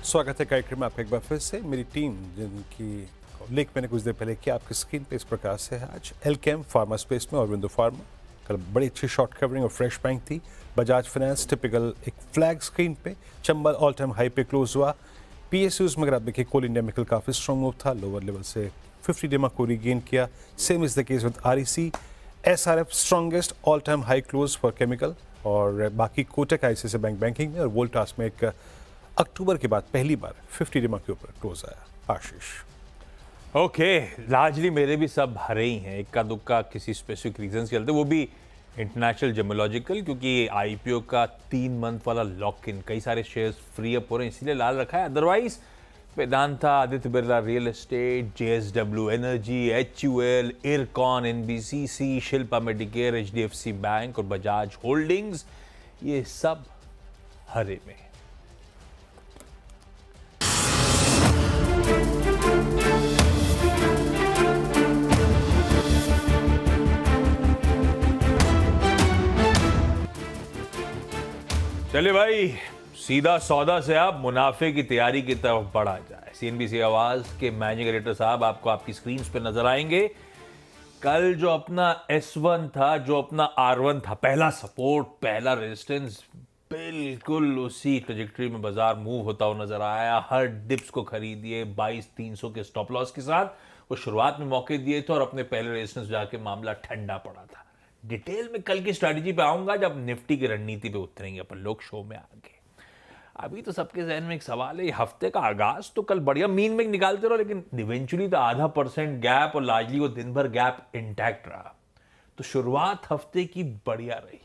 स्वागत है कार्यक्रम में आपका एक बार फिर से। मेरी टीम जिनकी उल्लेख मैंने कुछ देर पहले किया आपकी स्क्रीन पे इस प्रकार से है। आज एलकेम फार्मा स्पेस में अरविंदो फार्मा, कल बड़ी अच्छी शॉर्ट कवरिंग और फ्रेश बैंक थी। बजाज फाइनेंस टिपिकल एक फ्लैग स्क्रीन पे, चंबल ऑल टाइम हाई पे क्लोज हुआ। पीएसयूज में अगर आप देखिए कोल इंडिया मेकल काफ़ी स्ट्रॉन्ग मूव था, लोअर लेवल से 50 डेमा को रीगेन किया। Same is the case with REC. SRF strongest all time high close for chemical, और बाकी कोटक आईसीआईसीआई बैंक बैंकिंग में, और वोल्टास में एक अक्टूबर के बाद पहली बार 50 डेमा के ऊपर क्लोज आया। आशीष। ओके, लार्जली मेरे भी सब हरे ही हैं, इक्का दुक्का किसी स्पेसिफिक रीजन के चलते, वो भी इंटरनेशनल जेमोलॉजिकल, क्योंकि आईपीओ का 3 मंथ वाला लॉक इन, कई सारे शेयर्स फ्री अप हो रहे हैं, इसीलिए लाल रखा है। Otherwise Vedanta, Aditya Birla real estate, JSW energy, HUL, IRCON, NBCC, Shilpa Medicare, HDFC bank और बजाज होल्डिंग्स, ये सब हरे में। चलिए भाई, सीधा सौदा से आप मुनाफे की तैयारी की तरफ बढ़ा जाए। सीएनबीसी आवाज के मैनेजिंग एडिटर साहब आपको आपकी स्क्रीन पे नजर आएंगे। कल जो अपना S1 था, जो अपना R1 था, पहला सपोर्ट, पहला रेजिस्टेंस, बिल्कुल उसी ट्रेजेक्टरी में बाजार मूव होता हुआ नजर आया। हर डिप्स को खरीदिए 22,300 के स्टॉप लॉस के साथ। वो शुरुआत में मौके दिए थे और अपने पहले रेजिस्टेंस जाके मामला ठंडा पड़ा था। डिटेल में कल की स्ट्रैटेजी पे आऊंगा जब निफ्टी की रणनीति पे उतरेंगे अपन लोग शो में आगे। अभी तो सबके जहन में एक सवाल है, हफ्ते का आगाज तो कल बढ़िया मीन में निकालते रहो, लेकिन इवेंचुअली तो 0.5% गैप और लार्जली वो दिन भर गैप इंटैक्ट रहा। तो शुरुआत हफ्ते की बढ़िया रही।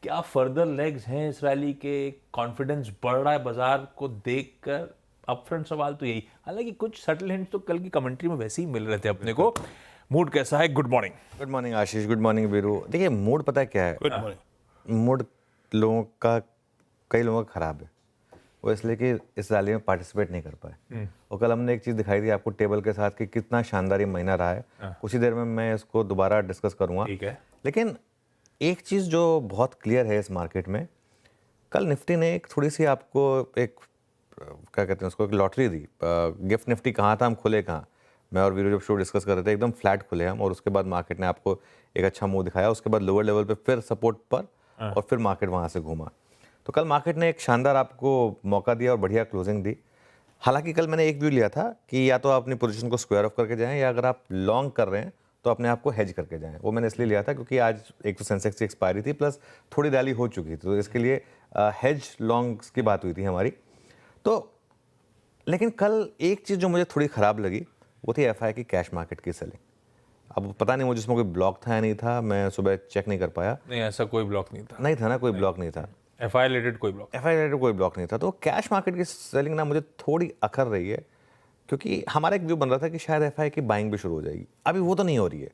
क्या फर्दर लेग्स हैं इस रैली के? कॉन्फिडेंस बढ़ रहा है बाजार को देखकर? अपफ्रंट सवाल तो यही। हालांकि कुछ सटल हिंट्स तो कल की कमेंट्री में वैसे ही मिल रहे थे अपने को। मूड कैसा है? Good morning. गुड मॉर्निंग आशीष, गुड मॉर्निंग वीरू। देखिए, मूड पता है क्या है? Good morning. मूड लोगों का, कई लोगों का खराब है, वो इसलिए कि इस रैली में पार्टिसिपेट नहीं कर पाए। और कल हमने एक चीज़ दिखाई थी आपको टेबल के साथ कि कितना शानदार ये महीना रहा है। कुछ ही देर में मैं इसको दोबारा डिस्कस करूंगा। ठीक है। लेकिन एक चीज़ जो बहुत क्लियर है इस मार्केट में, कल निफ्टी ने एक थोड़ी सी आपको एक क्या कहते हैं उसको, एक लॉटरी दी। गिफ्ट निफ्टी कहाँ था, हम खुले कहाँ, मैं और वीरू जब शो डिस्कस कर रहे थे, एकदम फ्लैट खुले हम, और उसके बाद मार्केट ने आपको एक अच्छा मूव दिखाया। उसके बाद लोअर लेवल पे फिर सपोर्ट पर, और फिर मार्केट वहाँ से घूमा। तो कल मार्केट ने एक शानदार आपको मौका दिया और बढ़िया क्लोजिंग दी। हालांकि कल मैंने एक व्यू लिया था कि या तो आप अपनी पोजीशन को स्क्वायर ऑफ करके जाएं, या अगर आप लॉन्ग कर रहे हैं तो अपने आप को हेज करके जाएं। वो मैंने इसलिए लिया था क्योंकि आज एक तो सेंसेक्स की एक्सपायरी थी, प्लस थोड़ी रैली हो चुकी थी, तो इसके लिए हेज लॉन्ग्स की बात हुई थी हमारी। तो लेकिन कल एक चीज़ जो मुझे थोड़ी ख़राब लगी वो थी एफआई की कैश मार्केट की सेलिंग। अब पता नहीं मुझे इसमें कोई ब्लॉक था या नहीं था, मैं सुबह चेक नहीं कर पाया। नहीं, ऐसा कोई ब्लॉक नहीं था। नहीं था ना, कोई ब्लॉक नहीं था। एफआई रिलेटेड कोई ब्लॉक। एफआई रिलेटेड कोई ब्लॉक नहीं था। तो कैश मार्केट की सेलिंग ना मुझे थोड़ी अखर रही है, क्योंकि हमारा एक व्यू बन रहा था कि शायद एफआई की बाइंग भी शुरू हो जाएगी। अभी वो तो नहीं हो रही है,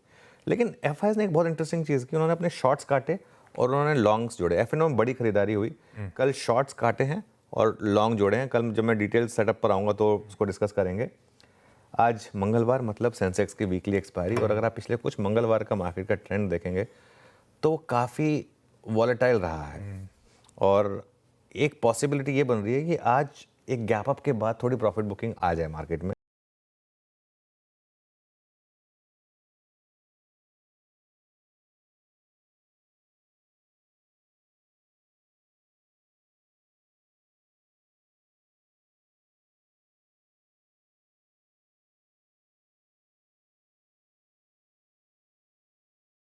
लेकिन एफआई ने एक बहुत इंटरेस्टिंग चीज़ की, उन्होंने अपने शॉर्ट्स काटे और उन्होंने लॉन्ग्स जोड़े। एफएनओ में बड़ी खरीदारी हुई, कल शॉर्ट्स काटे हैं और लॉन्ग जोड़े हैं। कल जब मैं डिटेल सेटअप पर आऊँगा तो उसको डिस्कस करेंगे। आज मंगलवार, मतलब सेंसेक्स की वीकली एक्सपायरी, और अगर आप पिछले कुछ मंगलवार का मार्केट का ट्रेंड देखेंगे तो काफ़ी वॉलेटाइल रहा है। और एक पॉसिबिलिटी ये बन रही है कि आज एक गैप अप के बाद थोड़ी प्रॉफिट बुकिंग आ जाए मार्केट में।